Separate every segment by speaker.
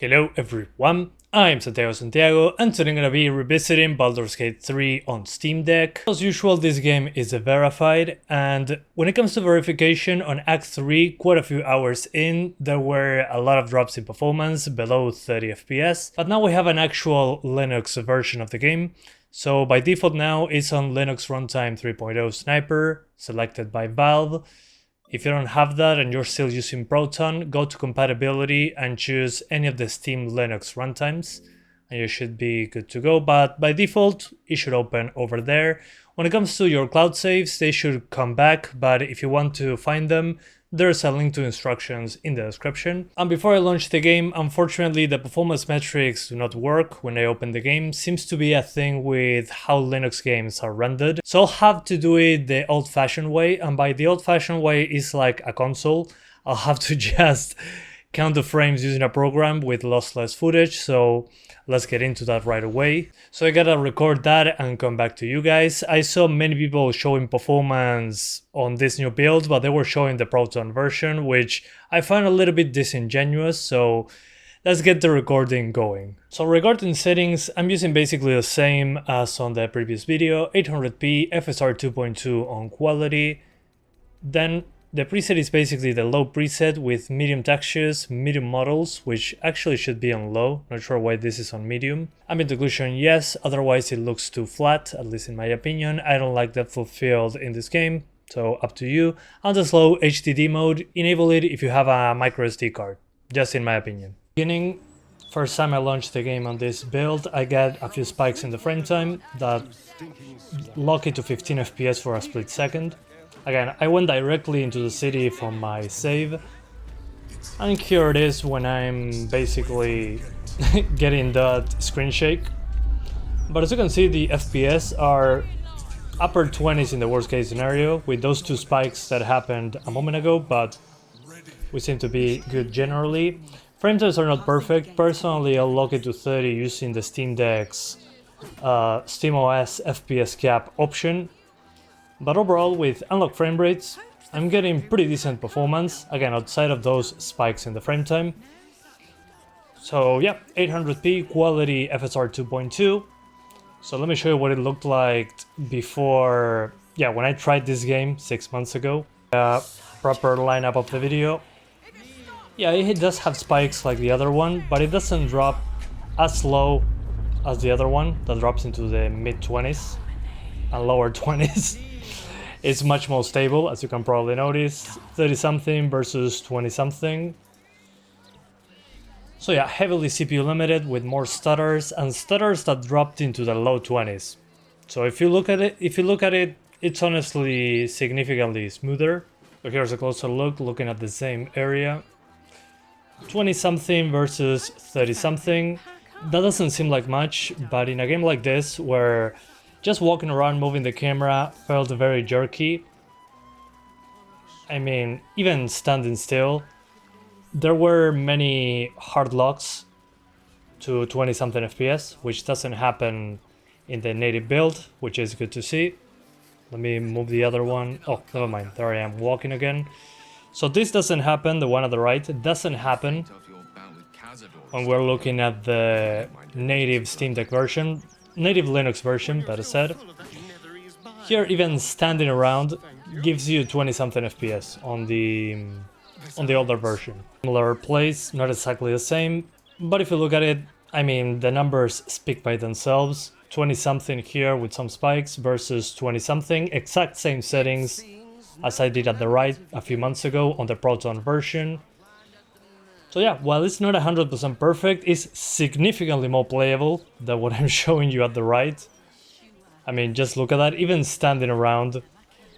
Speaker 1: Hello everyone, I'm Santiago and today I'm gonna be revisiting Baldur's Gate 3 on Steam Deck. As usual, this game is verified, and when it comes to verification on Act 3, quite a few hours in, there were a lot of drops in performance, below 30 FPS, but now we have an actual Linux version of the game. So by default now it's on Linux Runtime 3.0 Sniper, selected by Valve. If you don't have that and you're still using Proton, go to compatibility and choose any of the Steam Linux runtimes and you should be good to go, but by default it should open over there. When it comes to your cloud saves, they should come back, but if you want to find them, there's a link to instructions in the description. And before I launch the game, unfortunately the performance metrics do not work when I open the game. Seems to be a thing with how Linux games are rendered. So I'll have to do it the old-fashioned way, and by the old-fashioned way is like a console. I'll have to just count the frames using a program with lossless footage, so let's get into that right away. So I gotta record that and come back to you guys. I saw many people showing performance on this new build, but they were showing the Proton version, which I find a little bit disingenuous, so let's get the recording going. So regarding settings, I'm using basically the same as on the previous video, 800p, FSR 2.2 on quality, then the preset is basically the low preset with medium textures, medium models, which actually should be on low. Not sure why this is on medium. Ambient occlusion, yes, otherwise it looks too flat, at least in my opinion. I don't like depth of field in this game, so up to you. On the slow HDD mode, enable it if you have a microSD card, just in my opinion. Beginning, first time I launched the game on this build, I got a few spikes in the frame time that lock it to 15 FPS for a split second. Again, I went directly into the city from my save, and here it is when I'm basically getting that screen shake. But as you can see, the FPS are upper 20s in the worst case scenario, with those two spikes that happened a moment ago, but we seem to be good generally. Frame times are not perfect. Personally, I'll lock it to 30 using the Steam Deck's SteamOS FPS cap option. But overall, with unlocked frame rates, I'm getting pretty decent performance, again outside of those spikes in the frame time. So yeah, 800p quality FSR 2.2. So let me show you what it looked like before, when I tried this game 6 months ago. Proper lineup of the video. Yeah, it does have spikes like the other one, but it doesn't drop as low as the other one that drops into the mid-20s and lower 20s. It's much more stable, as you can probably notice, 30 something versus 20 something. So yeah, heavily CPU limited with more stutters, and stutters that dropped into the low 20s. So if you look at it, it's honestly significantly smoother. So here's a closer look, looking at the same area. 20 something versus 30 something. That doesn't seem like much, but in a game like this where just walking around moving the camera felt very jerky. I mean, even standing still, there were many hard locks to 20 something FPS, which doesn't happen in the native build, which is good to see. Let me move the other one. Oh, never mind, there I am walking again. So this doesn't happen, the one at the right, it doesn't happen when we're looking at the native Steam Deck version. Native Linux version, better said. Here, even standing around gives you 20 something FPS on the older version. Similar place, not exactly the same, but if you look at it, I mean, the numbers speak by themselves. 20 something here with some spikes versus 20 something, exact same settings as I did at the right a few months ago on the Proton version. So yeah, while it's not 100% perfect, it's significantly more playable than what I'm showing you at the right. I mean, just look at that, even standing around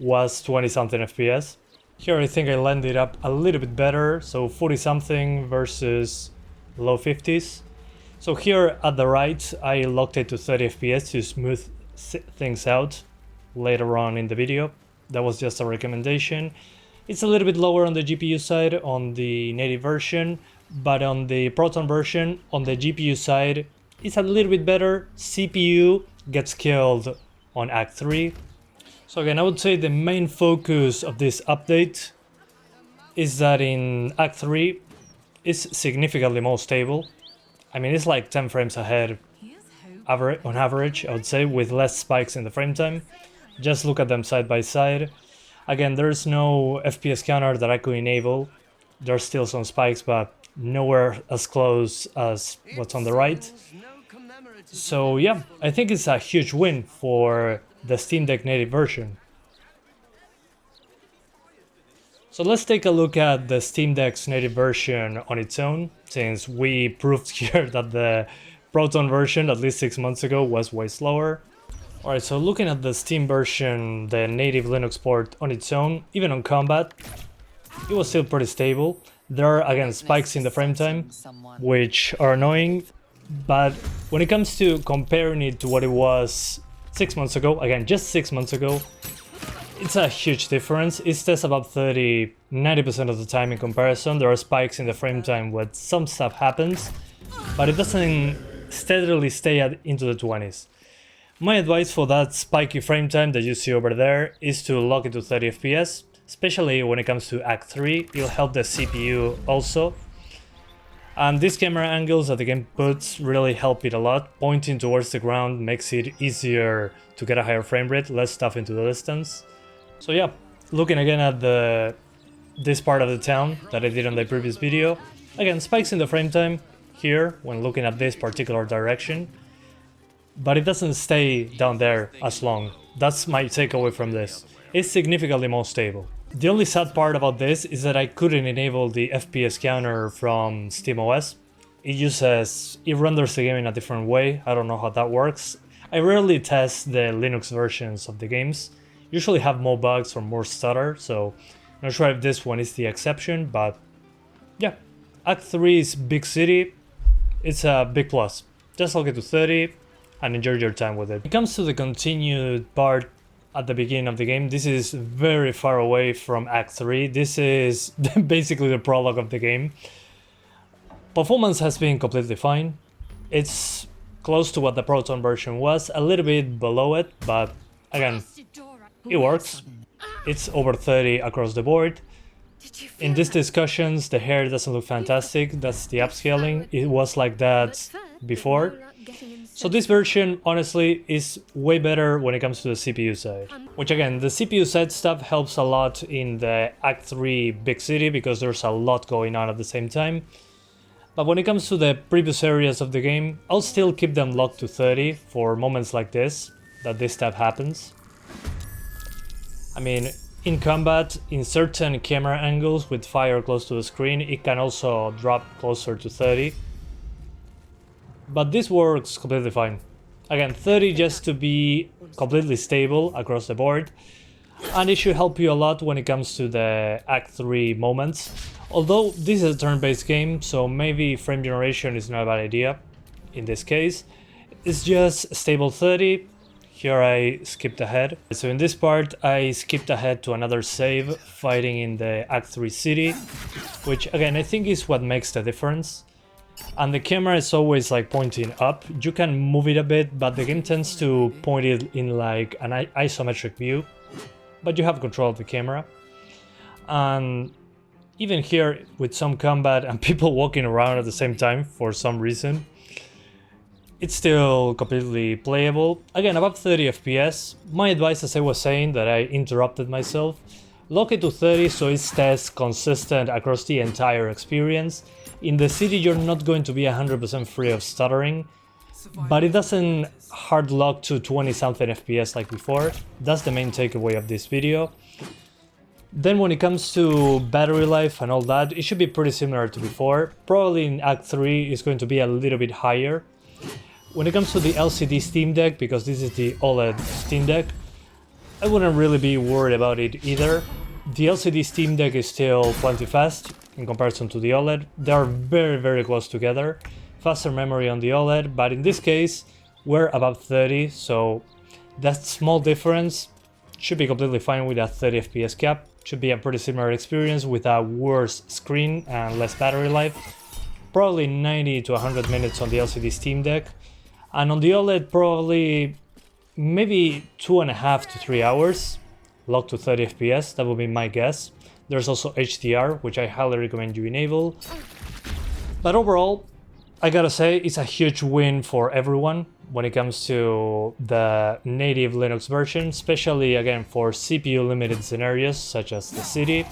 Speaker 1: was 20 something FPS. Here I think I landed up a little bit better, so 40 something versus low 50s. So here at the right, I locked it to 30 FPS to smooth things out later on in the video. That was just a recommendation. It's a little bit lower on the GPU side on the native version, but on the Proton version, on the GPU side, it's a little bit better. CPU gets killed on Act 3. So again, I would say the main focus of this update is that in Act 3, it's significantly more stable. I mean, it's like 10 frames ahead on average, I would say, with less spikes in the frame time. Just look at them side by side. Again, there's no FPS counter that I could enable. There's still some spikes, but nowhere as close as what's on the right. So yeah, I think it's a huge win for the Steam Deck native version. So let's take a look at the Steam Deck's native version on its own, since we proved here that the Proton version, at least 6 months ago, was way slower. Alright, so looking at the Steam version, the native Linux port on its own, even on combat, it was still pretty stable. There are, again, spikes in the frame time, which are annoying, but when it comes to comparing it to what it was 6 months ago, again, just 6 months ago, it's a huge difference. It stays about 90% of the time in comparison. There are spikes in the frame time where some stuff happens, but it doesn't steadily stay into the 20s. My advice for that spiky frame time that you see over there is to lock it to 30 FPS, especially when it comes to Act 3. It'll help the CPU also. And these camera angles that the game puts really help it a lot. Pointing towards the ground makes it easier to get a higher frame rate, less stuff into the distance. So yeah, looking again at this part of the town that I did on the previous video. Again, spikes in the frame time here when looking at this particular direction, but it doesn't stay down there as long. That's my takeaway from this. It's significantly more stable. The only sad part about this is that I couldn't enable the FPS counter from SteamOS. It renders the game in a different way. I don't know how that works. I rarely test the Linux versions of the games. Usually have more bugs or more stutter, so I'm not sure if this one is the exception, but yeah. Act 3 is big city. It's a big plus. Just lock it to 30 and enjoy your time with it. When it comes to the continued part at the beginning of the game, this is very far away from Act 3. This is basically the prologue of the game. Performance has been completely fine. It's close to what the Proton version was, a little bit below it, but again, it works. It's over 30 across the board. In these discussions, the hair doesn't look fantastic. That's the upscaling. It was like that before. So this version, honestly, is way better when it comes to the CPU side. Which again, the CPU side stuff helps a lot in the Act 3 big city because there's a lot going on at the same time. But when it comes to the previous areas of the game, I'll still keep them locked to 30 for moments like this, that this stuff happens. I mean, in combat, in certain camera angles with fire close to the screen, it can also drop closer to 30. But this works completely fine. Again, 30 just to be completely stable across the board. And it should help you a lot when it comes to the Act 3 moments. Although this is a turn-based game, so maybe frame generation is not a bad idea in this case. It's just stable 30. Here I skipped ahead. So in this part I skipped ahead to another save fighting in the Act 3 city, which again I think is what makes the difference. And the camera is always like pointing up. You can move it a bit, but the game tends to point it in like an isometric view, but you have control of the camera. And even here with some combat and people walking around at the same time for some reason, it's still completely playable. Again, about 30 FPS. My advice, as I was saying, that I interrupted myself, lock it to 30 so it stays consistent across the entire experience. In the city you're not going to be 100% free of stuttering, but it doesn't hard lock to 20 something FPS like before. That's the main takeaway of this video. Then when it comes to battery life and all that, it should be pretty similar to before. Probably in Act 3 it's going to be a little bit higher. When it comes to the LCD Steam Deck, because this is the OLED Steam Deck, I wouldn't really be worried about it either. The LCD Steam Deck is still plenty fast in comparison to the OLED. They are very close together. Faster memory on the OLED, but in this case we're above 30, so that small difference should be completely fine with a 30 FPS cap. Should be a pretty similar experience with a worse screen and less battery life. Probably 90 to 100 minutes on the LCD Steam Deck. And on the OLED, probably maybe 2.5 to 3 hours, locked to 30 FPS, that would be my guess. There's also HDR, which I highly recommend you enable. But overall, I gotta say, it's a huge win for everyone when it comes to the native Linux version, especially again for CPU limited scenarios such as the city.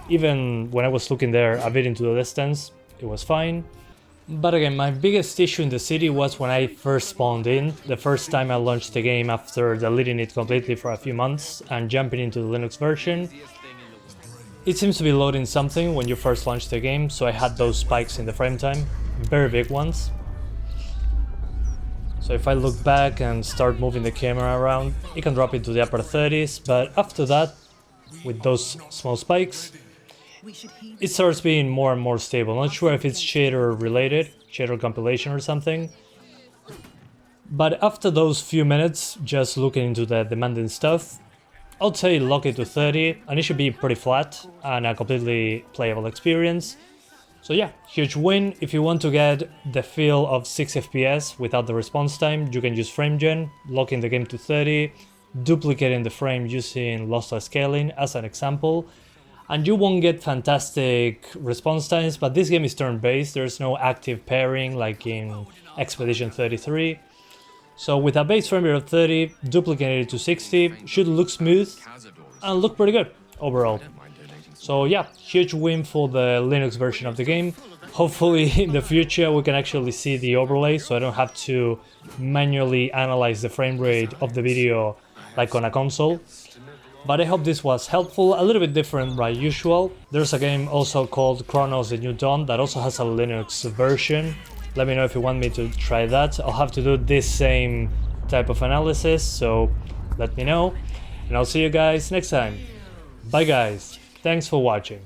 Speaker 1: Even when I was looking there a bit into the distance, it was fine. But again, my biggest issue in the city was when I first spawned in, the first time I launched the game after deleting it completely for a few months and jumping into the Linux version. It seems to be loading something when you first launch the game, so I had those spikes in the frame time, very big ones. So if I look back and start moving the camera around, it can drop into the upper 30s, but after that, with those small spikes, it starts being more and more stable. Not sure if it's shader related, shader compilation or something. But after those few minutes, just looking into the demanding stuff, I'd say lock it to 30 and it should be pretty flat and a completely playable experience. So yeah, huge win. If you want to get the feel of 6 FPS without the response time, you can use FrameGen, locking the game to 30, duplicating the frame using lossless scaling as an example. And you won't get fantastic response times, but this game is turn-based, there's no active pairing like in Expedition 33. So with a base frame rate of 30, duplicating it to 60, should look smooth and look pretty good overall. So yeah, huge win for the Linux version of the game. Hopefully in the future we can actually see the overlay, so I don't have to manually analyze the frame rate of the video like on a console. But I hope this was helpful, a little bit different by usual. There's a game also called Chronos: The New Dawn that also has a Linux version. Let me know if you want me to try that. I'll have to do this same type of analysis, so let me know. And I'll see you guys next time. Bye guys, thanks for watching.